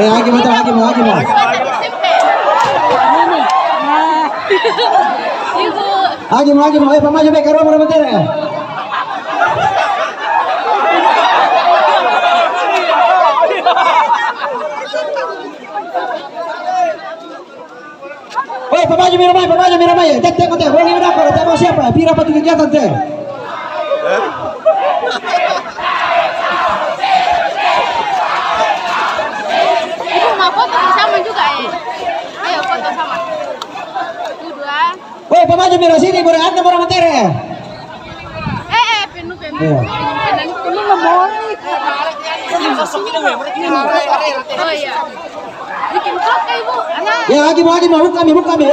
Ayo lagi mau, lagi mau, lagi mau. Lagi mau, lagi mau. Ayo pemaju baik karo mau bentar ya. Woi, pemaju miramai. Tek teh. Boleh berapa? Tak mau siapa? Pira patu kegiatan teh. Ibu mau foto sama juga ya? Ayo foto sama. Dua. Woi, pemaju mira sini, boleh anda mau bentar ya. Penuh. Iya. Penuh lemon. Oh iya. Bikin vlog ibu. Ya lagi mau, buka kami.